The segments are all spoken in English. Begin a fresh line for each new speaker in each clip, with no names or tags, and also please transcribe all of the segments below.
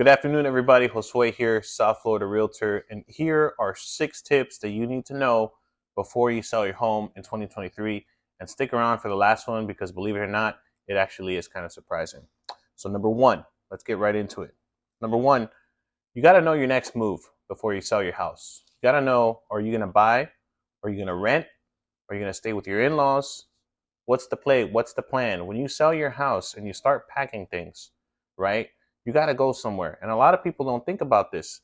Good afternoon, everybody. Josue here, South Florida Realtor, and here are 6 tips that you need to know before you sell your home in 2023. And stick around for the last one because, believe it or not, it actually is kind of surprising. So, number one, let's get right into it. Number one, you got to know your next move before you sell your house. You got to know, are you going to buy? Are you going to rent? Are you going to stay with your in-laws? What's the play? What's the plan? When you sell your house and you start packing things, right? You got to go somewhere. And a lot of people don't think about this.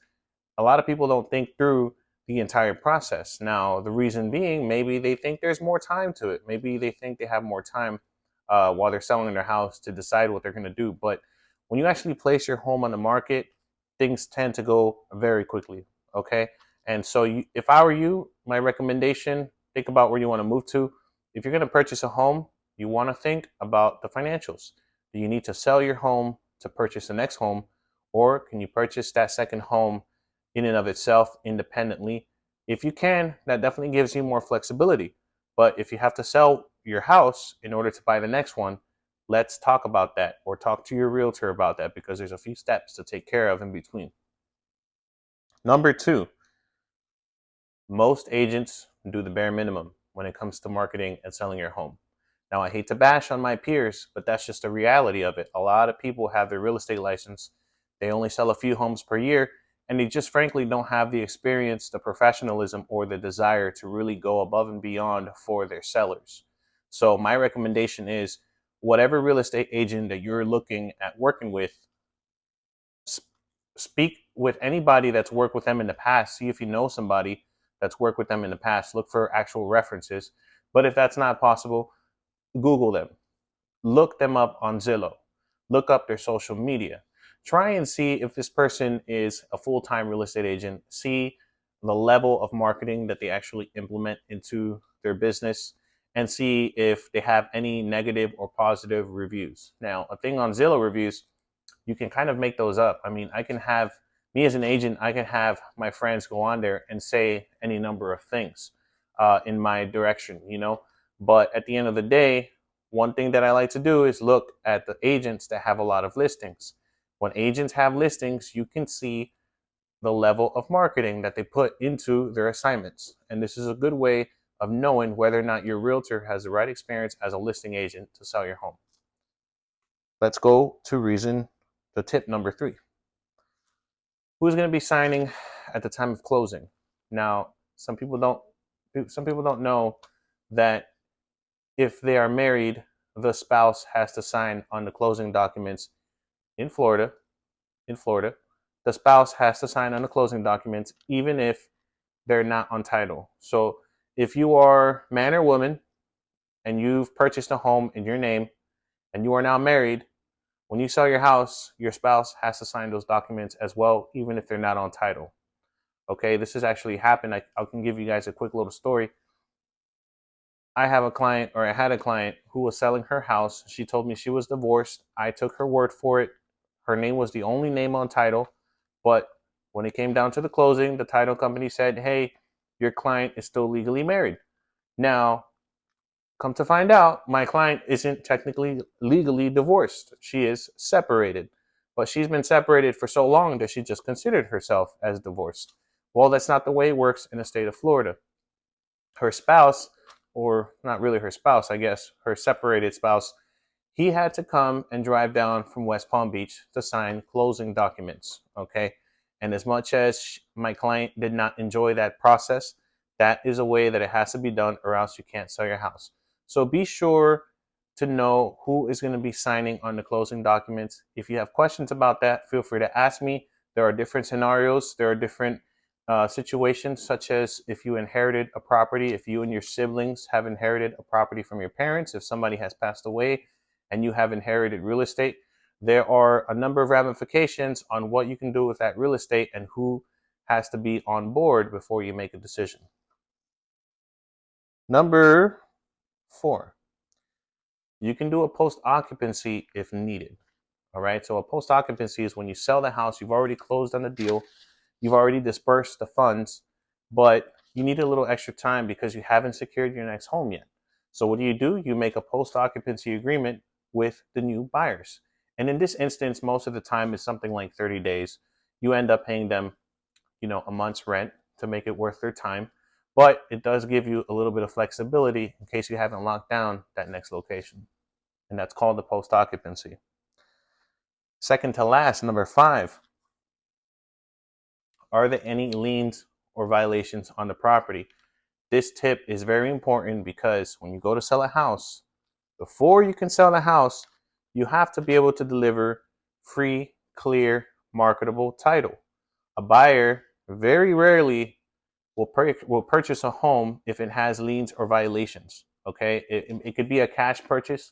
A lot of people don't think through the entire process. Now, the reason being, maybe they think there's more time to it. Maybe they think they have more time while they're selling their house to decide what they're going to do. But when you actually place your home on the market, things tend to go very quickly. Okay. And so if I were you, my recommendation, think about where you want to move to. If you're going to purchase a home, you want to think about the financials. Do you need to sell your home to purchase the next home, or can you purchase that second home in and of itself independently? If you can, that definitely gives you more flexibility. But if you have to sell your house in order to buy the next one, let's talk about that, or talk to your realtor about that, because there's a few steps to take care of in between. Number two, most agents do the bare minimum when it comes to marketing and selling your home. Now, I hate to bash on my peers, but that's just the reality of it. A lot of people have their real estate license. They only sell a few homes per year, and they just frankly don't have the experience, the professionalism, or the desire to really go above and beyond for their sellers. So my recommendation is, whatever real estate agent that you're looking at working with, speak with anybody that's worked with them in the past. See if you know somebody that's worked with them in the past. Look for actual references. But if that's not possible, Google them. Look them up on Zillow. Look up their social media. Try and see if this person is a full-time real estate agent. See the level of marketing that they actually implement into their business, and see if they have any negative or positive reviews. Now, a thing on Zillow reviews, you can kind of make those up. I mean, me as an agent, I can have my friends go on there and say any number of things in my direction. But at the end of the day, one thing that I like to do is look at the agents that have a lot of listings. When agents have listings, you can see the level of marketing that they put into their assignments. And this is a good way of knowing whether or not your realtor has the right experience as a listing agent to sell your home. Let's go to tip number 3. Who's going to be signing at the time of closing? Now, some people don't know that if they are married, the spouse has to sign on the closing documents in Florida. The spouse has to sign on the closing documents even if they're not on title. So if you are man or woman and you've purchased a home in your name and you are now married, when you sell your house, your spouse has to sign those documents as well, even if they're not on title. Okay, this has actually happened. I can give you guys a quick little story. I had a client who was selling her house. She told me she was divorced. I took her word for it. Her name was the only name on title. But when it came down to the closing, the title company said, hey, your client is still legally married. Now, come to find out, my client isn't technically legally divorced. She is separated. But she's been separated for so long that she just considered herself as divorced. Well, that's not the way it works in the state of Florida. Her spouse, or not really her spouse, I guess, her separated spouse, he had to come and drive down from West Palm Beach to sign closing documents. Okay. And as much as my client did not enjoy that process, that is a way that it has to be done, or else you can't sell your house. So be sure to know who is going to be signing on the closing documents. If you have questions about that, feel free to ask me. There are different scenarios. There are different situations, such as if you inherited a property, if you and your siblings have inherited a property from your parents, if somebody has passed away and you have inherited real estate, there are a number of ramifications on what you can do with that real estate and who has to be on board before you make a decision. Number 4, you can do a post-occupancy if needed. All right, so a post-occupancy is when you sell the house, you've already closed on the deal, you've already dispersed the funds, but you need a little extra time because you haven't secured your next home yet. So what do? You make a post-occupancy agreement with the new buyers. And in this instance, most of the time it's something like 30 days. You end up paying them, a month's rent to make it worth their time. But it does give you a little bit of flexibility in case you haven't locked down that next location. And that's called the post occupancy. Second to last, number 5, are there any liens or violations on the property? This tip is very important because when you go to sell a house, before you can sell the house, you have to be able to deliver free, clear, marketable title. A buyer very rarely will purchase a home if it has liens or violations. Okay, it could be a cash purchase,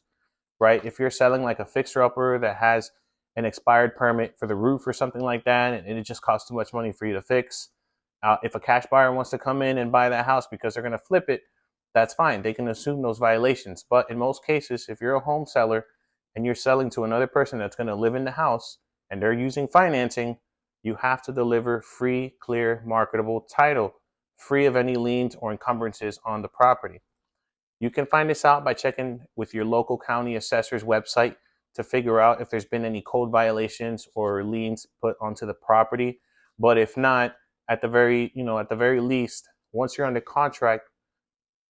right? If you're selling like a fixer-upper that has an expired permit for the roof or something like that, and it just costs too much money for you to fix. If a cash buyer wants to come in and buy that house because they're going to flip it, that's fine. They can assume those violations. But in most cases, if you're a home seller and you're selling to another person that's going to live in the house and they're using financing, you have to deliver free, clear, marketable title, free of any liens or encumbrances on the property. You can find this out by checking with your local county assessor's website to figure out if there's been any code violations or liens put onto the property. But if not, at the very least, once you're under contract,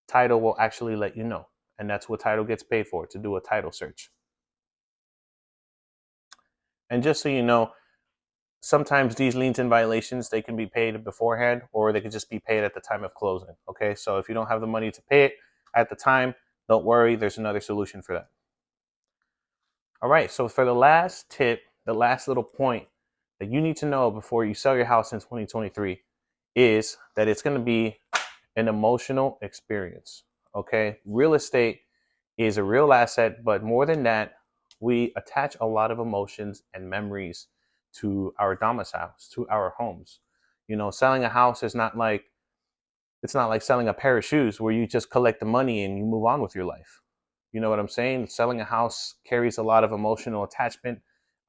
title will actually let you know. And that's what title gets paid for, to do a title search. And just so you know, sometimes these liens and violations, they can be paid beforehand or they could just be paid at the time of closing. Okay, so if you don't have the money to pay it at the time, don't worry, there's another solution for that. All right, so for the last tip, the last little point that you need to know before you sell your house in 2023 is that it's going to be an emotional experience. Okay, real estate is a real asset, but more than that, we attach a lot of emotions and memories to our domiciles, to our homes. Selling a house is not like it's not like selling a pair of shoes where you just collect the money and you move on with your life. You know what I'm saying? Selling a house carries a lot of emotional attachment,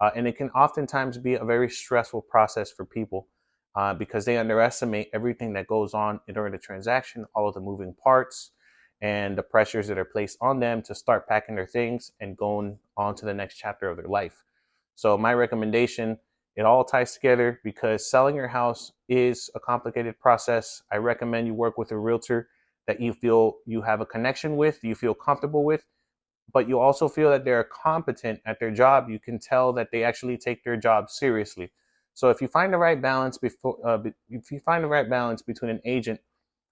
and it can oftentimes be a very stressful process for people because they underestimate everything that goes on during the transaction, all of the moving parts, and the pressures that are placed on them to start packing their things and going on to the next chapter of their life. So my recommendation, it all ties together because selling your house is a complicated process. I recommend you work with a realtor that you feel you have a connection with, you feel comfortable with, but you also feel that they're competent at their job. You can tell that they actually take their job seriously. So if you find the right balance between an agent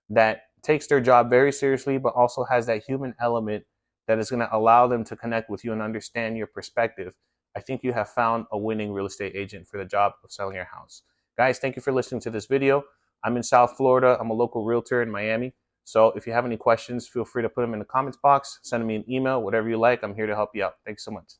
that takes their job very seriously, but also has that human element that is going to allow them to connect with you and understand your perspective, I think you have found a winning real estate agent for the job of selling your house. Guys, thank you for listening to this video. I'm in South Florida. I'm a local realtor in Miami. So if you have any questions, feel free to put them in the comments box, send me an email, whatever you like. I'm here to help you out. Thanks so much.